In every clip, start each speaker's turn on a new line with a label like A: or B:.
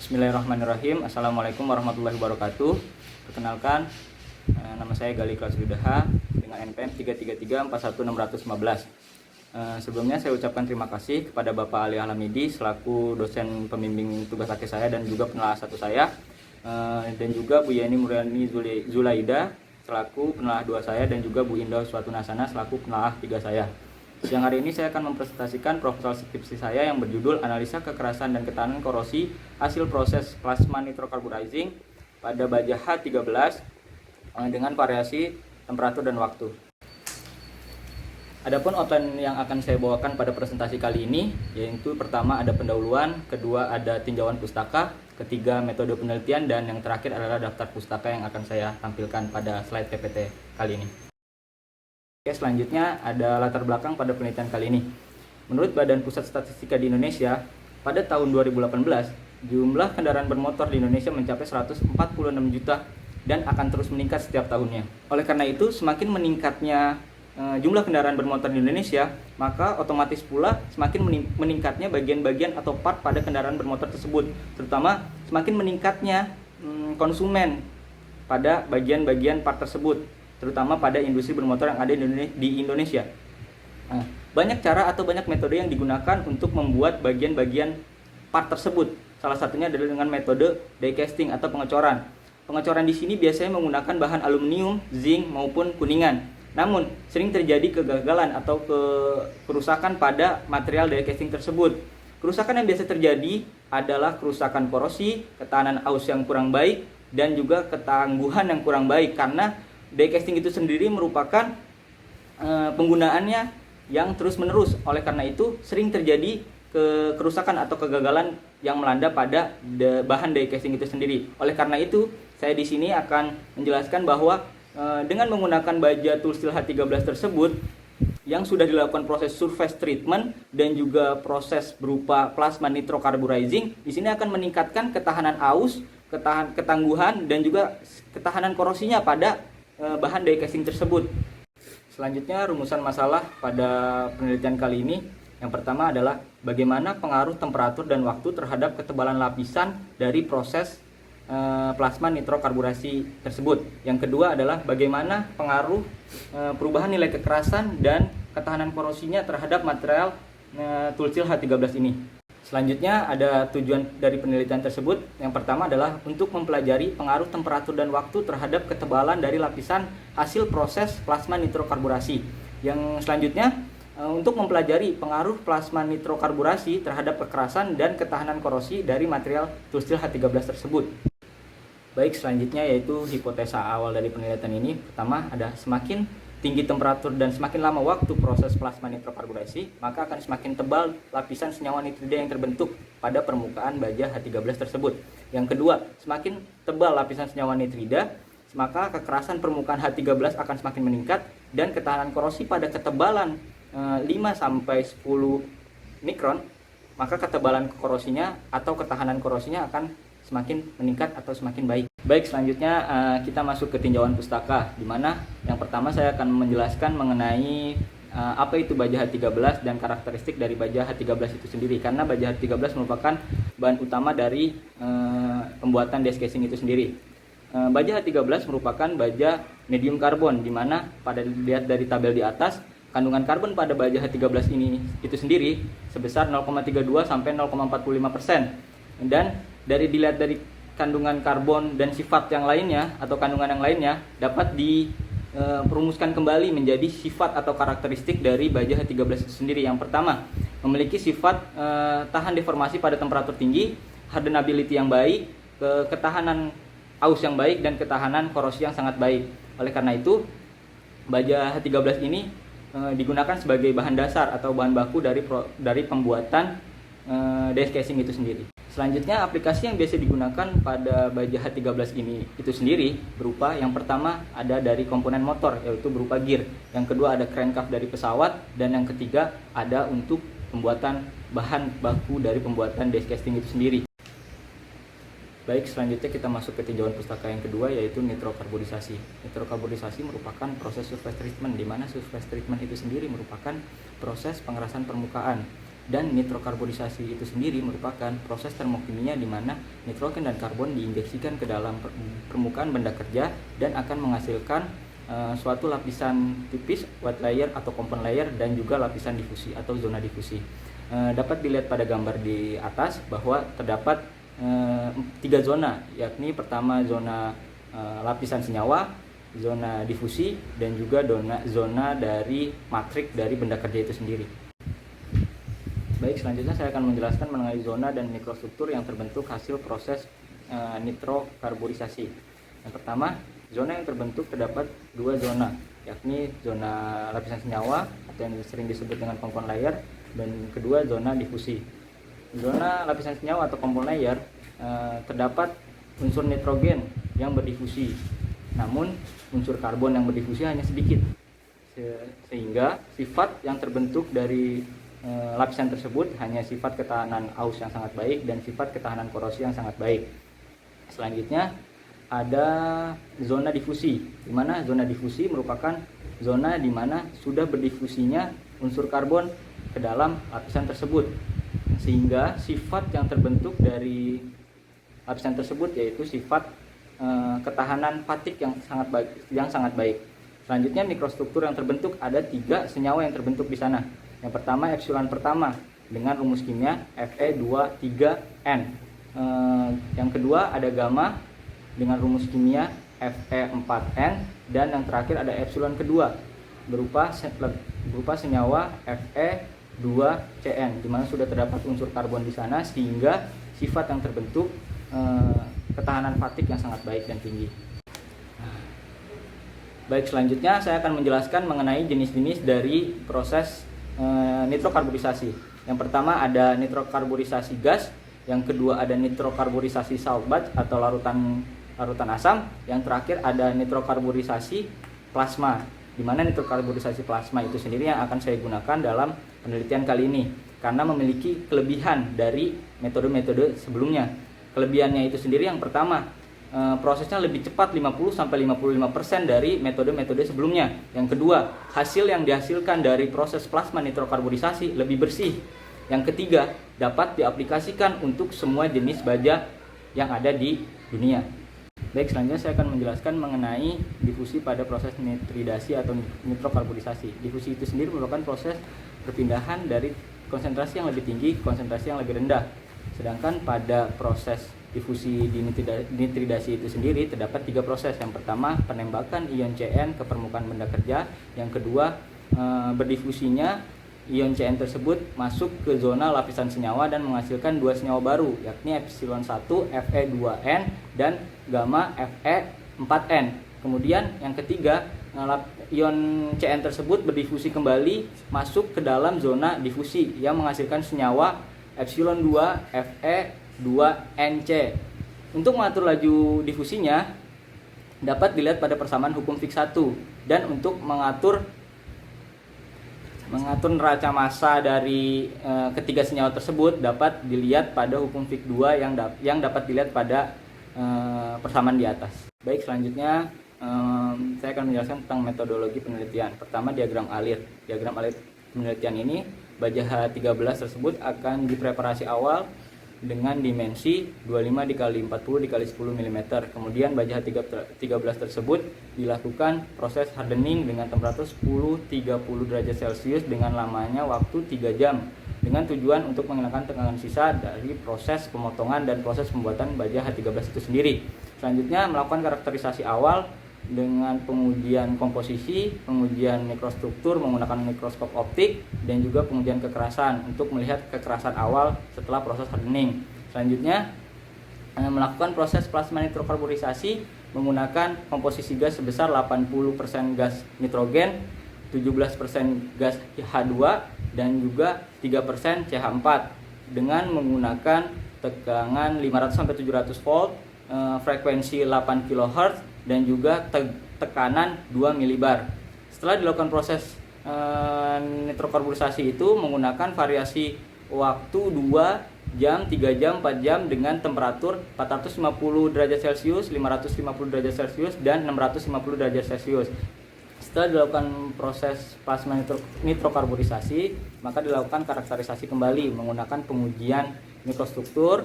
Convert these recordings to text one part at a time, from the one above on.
A: Bismillahirrahmanirrahim. Assalamualaikum warahmatullahi wabarakatuh. Perkenalkan, nama saya Gali Kelas Widaha dengan NPM 3334115. Sebelumnya saya ucapkan terima kasih kepada Bapak Ali Alamidi selaku dosen pembimbing tugas akhir saya dan juga penelaah 1 saya, dan juga Bu Yeni Muriani Zulaida selaku penelaah 2 saya, dan juga Bu Indah Suatunasana selaku penelaah 3 saya. Siang hari ini saya akan mempresentasikan proposal skripsi saya yang berjudul Analisa Kekerasan dan Ketahanan Korosi Hasil Proses Plasma Nitrocarburizing pada baja H13 dengan variasi temperatur dan waktu. Adapun outline yang akan saya bawakan pada presentasi kali ini yaitu pertama ada pendahuluan, kedua ada tinjauan pustaka, ketiga metode penelitian, dan yang terakhir adalah daftar pustaka yang akan saya tampilkan pada slide PPT kali ini. Oke, selanjutnya ada latar belakang pada penelitian kali ini. Menurut Badan Pusat Statistika di Indonesia, pada tahun 2018, jumlah kendaraan bermotor di Indonesia mencapai 146 juta dan akan terus meningkat setiap tahunnya. Oleh karena itu, semakin meningkatnya jumlah kendaraan bermotor di Indonesia, maka otomatis pula semakin meningkatnya bagian-bagian atau part pada kendaraan bermotor tersebut, terutama semakin meningkatnya konsumen pada bagian-bagian part tersebut, terutama pada industri bermotor yang ada di Indonesia. Banyak cara atau banyak metode yang digunakan untuk membuat bagian-bagian part tersebut. Salah satunya adalah dengan metode die casting atau pengecoran. Pengecoran di sini biasanya menggunakan bahan aluminium, zinc maupun kuningan. Namun, sering terjadi kegagalan atau kerusakan pada material die casting tersebut. Kerusakan yang biasa terjadi adalah kerusakan korosi, ketahanan aus yang kurang baik, dan juga ketangguhan yang kurang baik, karena die casting itu sendiri merupakan penggunaannya yang terus-menerus. Oleh karena itu, sering terjadi kerusakan atau kegagalan yang melanda pada bahan die casting itu sendiri. Oleh karena itu, saya di sini akan menjelaskan bahwa dengan menggunakan baja toolsteel H13 tersebut yang sudah dilakukan proses surface treatment dan juga proses berupa plasma nitrocarburizing, di sini akan meningkatkan ketahanan aus, ketangguhan, dan juga ketahanan korosinya pada bahan die casting tersebut. Selanjutnya, rumusan masalah pada penelitian kali ini. Yang pertama adalah bagaimana pengaruh temperatur dan waktu terhadap ketebalan lapisan dari proses plasma nitrokarburasi tersebut. Yang kedua adalah bagaimana pengaruh perubahan nilai kekerasan dan ketahanan korosinya terhadap material toolsteel H13 ini. Selanjutnya ada tujuan dari penelitian tersebut. Yang pertama adalah untuk mempelajari pengaruh temperatur dan waktu terhadap ketebalan dari lapisan hasil proses plasma nitrokarburasi. Yang selanjutnya untuk mempelajari pengaruh plasma nitrokarburasi terhadap kekerasan dan ketahanan korosi dari material toolsteel H13 tersebut. Baik, selanjutnya yaitu hipotesa awal dari penelitian ini. Pertama ada semakin tinggi temperatur dan semakin lama waktu proses plasma nitrokarburasi, maka akan semakin tebal lapisan senyawa nitrida yang terbentuk pada permukaan baja H13 tersebut. Yang kedua, semakin tebal lapisan senyawa nitrida, maka kekerasan permukaan H13 akan semakin meningkat dan ketahanan korosi pada ketebalan 5-10 mikron, maka ketebalan korosinya atau ketahanan korosinya akan semakin meningkat atau semakin baik. Baik, selanjutnya kita masuk ke tinjauan pustaka, di mana yang pertama saya akan menjelaskan mengenai apa itu baja H13 dan karakteristik dari baja H13 itu sendiri, karena baja H13 merupakan bahan utama dari pembuatan die casing itu sendiri. Baja H13 merupakan baja medium karbon, di mana pada dilihat dari tabel di atas, kandungan karbon pada baja H13 ini itu sendiri sebesar 0,32 sampai 0,45%. Dan dilihat dari kandungan karbon dan sifat yang lainnya atau kandungan yang lainnya dapat dirumuskan kembali menjadi sifat atau karakteristik dari baja H13 itu sendiri. Yang pertama, memiliki sifat tahan deformasi pada temperatur tinggi, hardenability yang baik, ketahanan aus yang baik, dan ketahanan korosi yang sangat baik. Oleh karena itu, baja H13 ini digunakan sebagai bahan dasar atau bahan baku dari pembuatan die casing itu sendiri. Selanjutnya, aplikasi yang biasa digunakan pada baja H13 ini itu sendiri berupa, yang pertama ada dari komponen motor, yaitu berupa gear. Yang kedua ada crankshaft dari pesawat, dan yang ketiga ada untuk pembuatan bahan baku dari pembuatan die casing itu sendiri. Baik, selanjutnya kita masuk ke tinjauan pustaka yang kedua, yaitu nitrokarburisasi. Nitrokarburisasi merupakan proses surface treatment, di mana surface treatment itu sendiri merupakan proses pengerasan permukaan. Dan nitrokarbonisasi itu sendiri merupakan proses termokimia di mana nitrogen dan karbon diinjeksikan ke dalam permukaan benda kerja dan akan menghasilkan suatu lapisan tipis wet layer atau compound layer dan juga lapisan difusi atau zona difusi. Dapat dilihat pada gambar di atas bahwa terdapat 3 zona, yakni pertama zona lapisan senyawa, zona difusi, dan juga zona dari matrik dari benda kerja itu sendiri. Baik, selanjutnya saya akan menjelaskan mengenai zona dan mikrostruktur yang terbentuk hasil proses nitrokarbonisasi. Yang pertama, zona yang terbentuk terdapat 2 zona, yakni zona lapisan senyawa atau yang sering disebut dengan compound layer, dan kedua zona difusi. Zona lapisan senyawa atau compound layer terdapat unsur nitrogen yang berdifusi, namun unsur karbon yang berdifusi hanya sedikit, sehingga sifat yang terbentuk dari lapisan tersebut hanya sifat ketahanan aus yang sangat baik dan sifat ketahanan korosi yang sangat baik. Selanjutnya ada zona difusi, di mana zona difusi merupakan zona di mana sudah berdifusinya unsur karbon ke dalam lapisan tersebut, sehingga sifat yang terbentuk dari lapisan tersebut yaitu sifat ketahanan fatik yang sangat baik. Selanjutnya mikrostruktur yang terbentuk, ada 3 senyawa yang terbentuk di sana. Yang pertama epsilon pertama dengan rumus kimia Fe2,3N. Yang kedua ada gamma dengan rumus kimia Fe4N, dan yang terakhir ada epsilon kedua berupa senyawa Fe2Cn, di mana sudah terdapat unsur karbon di sana sehingga sifat yang terbentuk ketahanan fatik yang sangat baik dan tinggi. Baik, selanjutnya saya akan menjelaskan mengenai jenis-jenis dari proses nitrokarbonisasi. Yang pertama ada nitrokarbonisasi gas, yang kedua ada nitrokarbonisasi salt bath atau larutan asam, yang terakhir ada nitrokarbonisasi plasma, di mana nitrokarbonisasi plasma itu sendiri yang akan saya gunakan dalam penelitian kali ini karena memiliki kelebihan dari metode-metode sebelumnya. Kelebihannya itu sendiri yang pertama, prosesnya lebih cepat 50-55% dari metode-metode sebelumnya. Yang kedua, hasil yang dihasilkan dari proses plasma nitrokarbonisasi lebih bersih. Yang ketiga, dapat diaplikasikan untuk semua jenis baja yang ada di dunia. Baik, selanjutnya saya akan menjelaskan mengenai difusi pada proses nitridasi atau nitrokarbonisasi. Difusi itu sendiri merupakan proses perpindahan dari konsentrasi yang lebih tinggi ke konsentrasi yang lebih rendah. Sedangkan pada proses difusi di nitridasi itu sendiri terdapat 3 proses. Yang pertama, penembakan ion Cn ke permukaan benda kerja. Yang kedua, berdifusinya ion Cn tersebut masuk ke zona lapisan senyawa dan menghasilkan 2 senyawa baru, yakni epsilon 1 Fe2N dan gamma Fe4N. Kemudian yang ketiga, ion Cn tersebut berdifusi kembali masuk ke dalam zona difusi yang menghasilkan senyawa epsilon 2 Fe2NC. Untuk mengatur laju difusinya dapat dilihat pada persamaan hukum Fick 1, dan untuk mengatur neraca massa dari ketiga senyawa tersebut dapat dilihat pada hukum Fick 2 yang dapat dilihat pada persamaan di atas. Baik, selanjutnya saya akan menjelaskan tentang metodologi penelitian. Pertama, diagram alir. Diagram alir penelitian ini, baja H13 tersebut akan dipreparasi awal dengan dimensi 25 × 40 × 10 mm. Kemudian baja H13 tersebut dilakukan proses hardening dengan temperatur 10-30 derajat Celcius dengan lamanya waktu 3 jam dengan tujuan untuk menghilangkan tekanan sisa dari proses pemotongan dan proses pembuatan baja H13 itu sendiri. Selanjutnya melakukan karakterisasi awal dengan pengujian komposisi, pengujian mikrostruktur menggunakan mikroskop optik, dan juga pengujian kekerasan untuk melihat kekerasan awal setelah proses hardening. Selanjutnya melakukan proses plasma nitrokarbonisasi menggunakan komposisi gas sebesar 80% gas nitrogen, 17% gas H2 dan juga 3% CH4 dengan menggunakan tegangan 500-700 volt, frekuensi 8 kHz dan juga tekanan 2 mili-bar. Setelah dilakukan proses nitrokarbonisasi itu menggunakan variasi waktu 2 jam, 3 jam, 4 jam dengan temperatur 450 derajat Celcius, 550 derajat Celcius dan 650 derajat Celcius. Setelah dilakukan proses plasma nitrokarbonisasi, maka dilakukan karakterisasi kembali menggunakan pengujian mikrostruktur,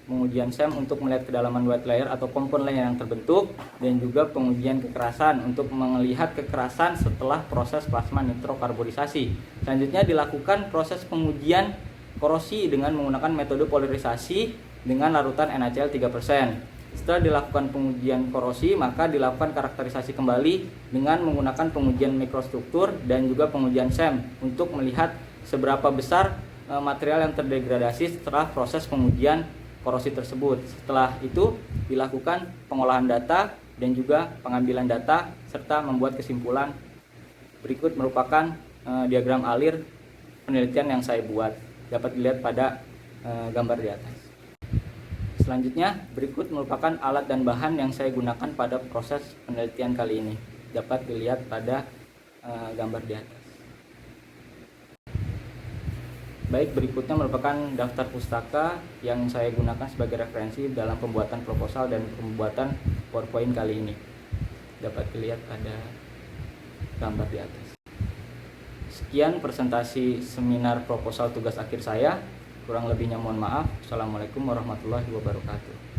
A: pengujian SEM untuk melihat kedalaman white layer atau compound layer yang terbentuk, dan juga pengujian kekerasan untuk melihat kekerasan setelah proses plasma nitrokarbonisasi. Selanjutnya dilakukan proses pengujian korosi dengan menggunakan metode polimerisasi dengan larutan NaCl 3%. Setelah dilakukan pengujian korosi, maka dilakukan karakterisasi kembali dengan menggunakan pengujian mikrostruktur dan juga pengujian SEM untuk melihat seberapa besar material yang terdegradasi setelah proses pengujian korosi tersebut. Setelah itu dilakukan pengolahan data dan juga pengambilan data serta membuat kesimpulan. Berikut merupakan diagram alir penelitian yang saya buat. Dapat dilihat pada gambar di atas. Selanjutnya, berikut merupakan alat dan bahan yang saya gunakan pada proses penelitian kali ini. Dapat dilihat pada gambar di atas. Baik, berikutnya merupakan daftar pustaka yang saya gunakan sebagai referensi dalam pembuatan proposal dan pembuatan PowerPoint kali ini. Dapat dilihat pada gambar di atas. Sekian presentasi seminar proposal tugas akhir saya. Kurang lebihnya mohon maaf. Assalamualaikum warahmatullahi wabarakatuh.